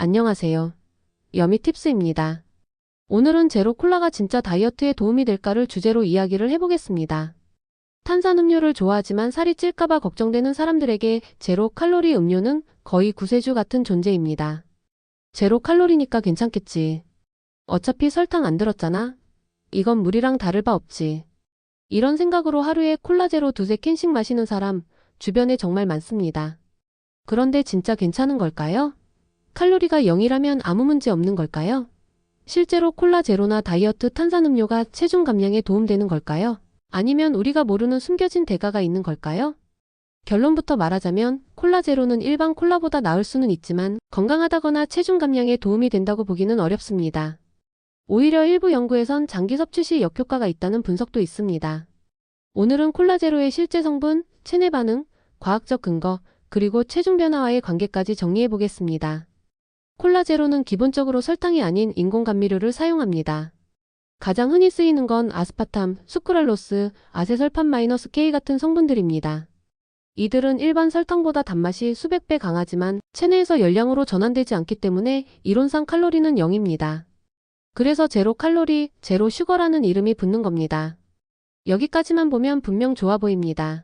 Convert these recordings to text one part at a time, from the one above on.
안녕하세요. 여미팁스입니다. 오늘은 제로 콜라가 진짜 다이어트에 도움이 될까를 주제로 이야기를 해보겠습니다. 탄산음료를 좋아하지만 살이 찔까봐 걱정되는 사람들에게 제로 칼로리 음료는 거의 구세주 같은 존재입니다. 제로 칼로리니까 괜찮겠지. 어차피 설탕 안 들었잖아. 이건 물이랑 다를 바 없지. 이런 생각으로 하루에 콜라 제로 두세 캔씩 마시는 사람 주변에 정말 많습니다. 그런데 진짜 괜찮은 걸까요? 칼로리가 0이라면 아무 문제 없는 걸까요? 실제로 콜라 제로나 다이어트 탄산음료가 체중 감량에 도움되는 걸까요? 아니면 우리가 모르는 숨겨진 대가가 있는 걸까요? 결론부터 말하자면 콜라 제로는 일반 콜라보다 나을 수는 있지만 건강하다거나 체중 감량에 도움이 된다고 보기는 어렵습니다. 오히려 일부 연구에선 장기 섭취 시 역효과가 있다는 분석도 있습니다. 오늘은 콜라 제로의 실제 성분, 체내 반응, 과학적 근거, 그리고 체중 변화와의 관계까지 정리해 보겠습니다. 콜라 제로는 기본적으로 설탕이 아닌 인공 감미료를 사용합니다. 가장 흔히 쓰이는 건 아스파탐, 수크랄로스, 아세설판-K 같은 성분들입니다. 이들은 일반 설탕보다 단맛이 수백 배 강하지만 체내에서 열량으로 전환되지 않기 때문에 이론상 칼로리는 0입니다. 그래서 제로 칼로리, 제로 슈거라는 이름이 붙는 겁니다. 여기까지만 보면 분명 좋아 보입니다.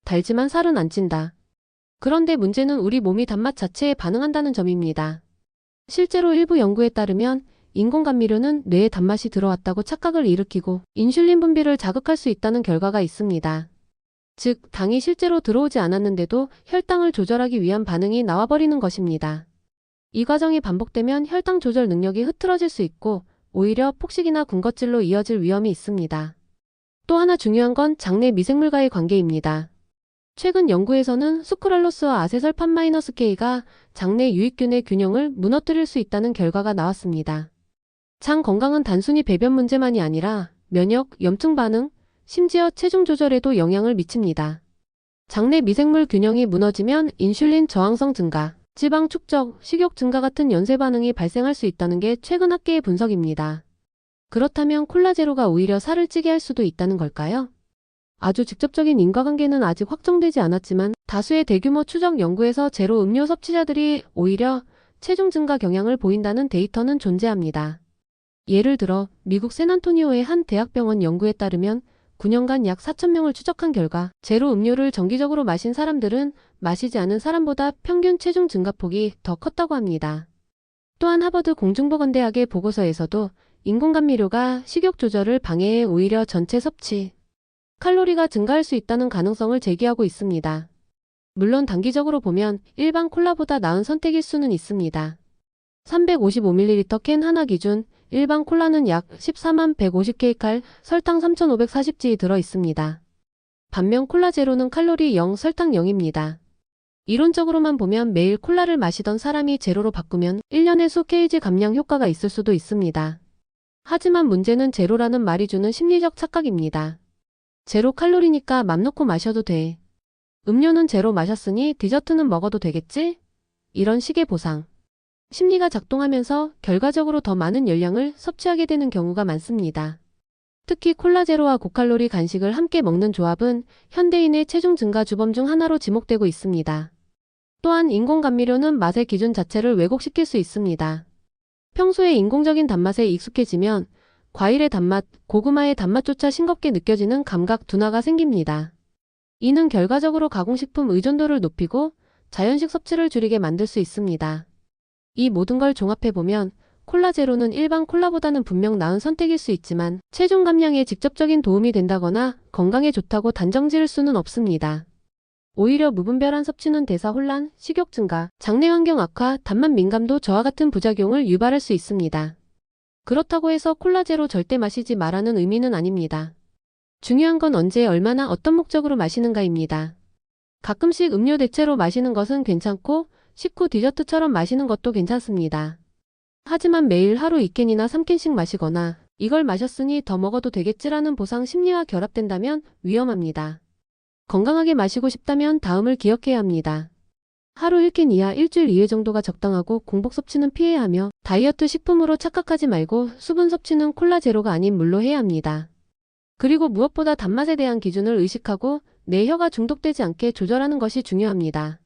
달지만 살은 안 찐다. 그런데 문제는 우리 몸이 단맛 자체에 반응한다는 점입니다. 실제로 일부 연구에 따르면 인공 감미료는 뇌에 단맛이 들어왔다고 착각을 일으키고 인슐린 분비를 자극할 수 있다는 결과가 있습니다. 즉, 당이 실제로 들어오지 않았는데도 혈당을 조절하기 위한 반응이 나와버리는 것입니다. 이 과정이 반복되면 혈당 조절 능력이 흐트러질 수 있고 오히려 폭식이나 군것질로 이어질 위험이 있습니다. 또 하나 중요한 건 장내 미생물과의 관계입니다. 최근 연구에서는 수크랄로스와 아세설판-K가 장내 유익균의 균형을 무너뜨릴 수 있다는 결과가 나왔습니다. 장 건강은 단순히 배변 문제만이 아니라 면역, 염증 반응, 심지어 체중 조절에도 영향을 미칩니다. 장내 미생물 균형이 무너지면 인슐린 저항성 증가, 지방 축적, 식욕 증가 같은 연쇄 반응이 발생할 수 있다는 게 최근 학계의 분석입니다. 그렇다면 콜라 제로가 오히려 살을 찌게 할 수도 있다는 걸까요? 아주 직접적인 인과관계는 아직 확정되지 않았지만 다수의 대규모 추적 연구에서 제로 음료 섭취자들이 오히려 체중 증가 경향을 보인다는 데이터는 존재합니다. 예를 들어 미국 샌안토니오의 한 대학병원 연구에 따르면 9년간 약 4,000명을 추적한 결과 제로 음료를 정기적으로 마신 사람들은 마시지 않은 사람보다 평균 체중 증가폭이 더 컸다고 합니다. 또한 하버드 공중보건대학의 보고서에서도 인공 감미료가 식욕 조절을 방해해 오히려 전체 섭취 칼로리가 증가할 수 있다는 가능성을 제기하고 있습니다. 물론 단기적으로 보면 일반 콜라보다 나은 선택일 수는 있습니다. 355ml 캔 하나 기준 일반 콜라는 약 14만 150kcal, 설탕 3540g 들어 있습니다. 반면 콜라 제로는 칼로리 0, 설탕 0입니다. 이론적으로만 보면 매일 콜라를 마시던 사람이 제로로 바꾸면 1년에 수 kg 감량 효과가 있을 수도 있습니다. 하지만 문제는 제로라는 말이 주는 심리적 착각입니다. 제로 칼로리니까 맘 놓고 마셔도 돼. 음료는 제로 마셨으니 디저트는 먹어도 되겠지? 이런 식의 보상. 심리가 작동하면서 결과적으로 더 많은 열량을 섭취하게 되는 경우가 많습니다. 특히 콜라 제로와 고칼로리 간식을 함께 먹는 조합은 현대인의 체중 증가 주범 중 하나로 지목되고 있습니다. 또한 인공 감미료는 맛의 기준 자체를 왜곡시킬 수 있습니다. 평소에 인공적인 단맛에 익숙해지면 과일의 단맛, 고구마의 단맛조차 싱겁게 느껴지는 감각 둔화가 생깁니다. 이는 결과적으로 가공식품 의존도를 높이고 자연식 섭취를 줄이게 만들 수 있습니다. 이 모든 걸 종합해보면 콜라 제로는 일반 콜라보다는 분명 나은 선택일 수 있지만 체중 감량에 직접적인 도움이 된다거나 건강에 좋다고 단정 지을 수는 없습니다. 오히려 무분별한 섭취는 대사 혼란, 식욕 증가, 장내 환경 악화, 단맛 민감도 저하 같은 부작용을 유발할 수 있습니다. 그렇다고 해서 콜라 제로 절대 마시지 말라는 의미는 아닙니다. 중요한 건 언제, 얼마나, 어떤 목적으로 마시는가입니다. 가끔씩 음료 대체로 마시는 것은 괜찮고 식후 디저트처럼 마시는 것도 괜찮습니다. 하지만 매일 하루 2캔이나 3캔씩 마시거나 이걸 마셨으니 더 먹어도 되겠지라는 보상 심리와 결합된다면 위험합니다. 건강하게 마시고 싶다면 다음을 기억해야 합니다. 하루 1캔 이하 일주일 2회 정도가 적당하고 공복 섭취는 피해야 하며 다이어트 식품으로 착각하지 말고 수분 섭취는 콜라 제로가 아닌 물로 해야 합니다. 그리고 무엇보다 단맛에 대한 기준을 의식하고 내 혀가 중독되지 않게 조절하는 것이 중요합니다.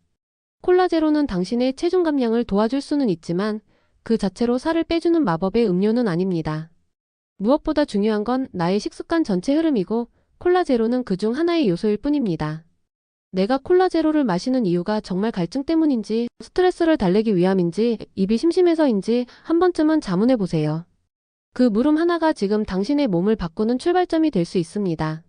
콜라 제로는 당신의 체중 감량을 도와줄 수는 있지만 그 자체로 살을 빼주는 마법의 음료는 아닙니다. 무엇보다 중요한 건 나의 식습관 전체 흐름이고 콜라 제로는 그중 하나의 요소일 뿐입니다. 내가 콜라 제로를 마시는 이유가 정말 갈증 때문인지 스트레스를 달래기 위함인지 입이 심심해서인지 한 번쯤은 자문해 보세요. 그 물음 하나가 지금 당신의 몸을 바꾸는 출발점이 될 수 있습니다.